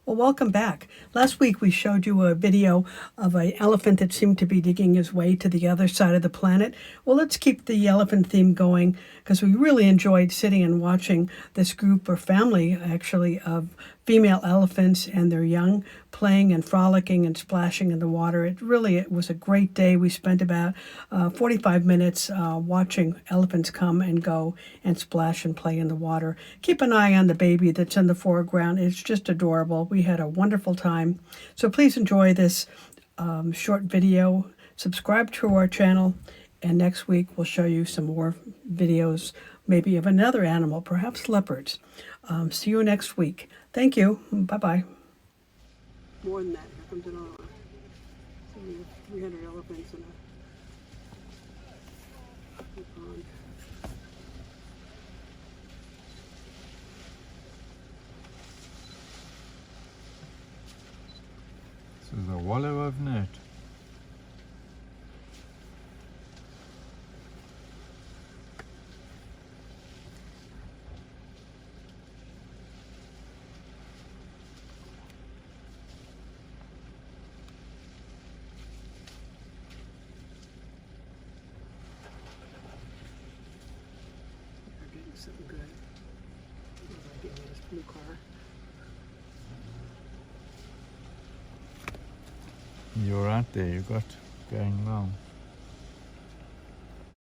Well, welcome back. Last week we showed you a video of an elephant that seemed to be digging his way to the other side of the planet. Well, let's keep the elephant theme going because we really enjoyed sitting and watching this group or family, actually, of female elephants and their young playing and frolicking and splashing in the water. It was a great day. We spent about 45 minutes watching elephants come and go and splash and play in the water. Keep an eye on the baby that's in the foreground. It's just adorable. We had a wonderful time. So please enjoy this short video. Subscribe to our channel, and next week we'll show you some more videos, maybe of another animal, perhaps leopards. See you next week. Thank you. Bye-bye. More than that. Here comes another one. So we have 300 elephants in a pond. So the wallow of net. Something good. Like getting this blue car. You're out there, you got going wrong.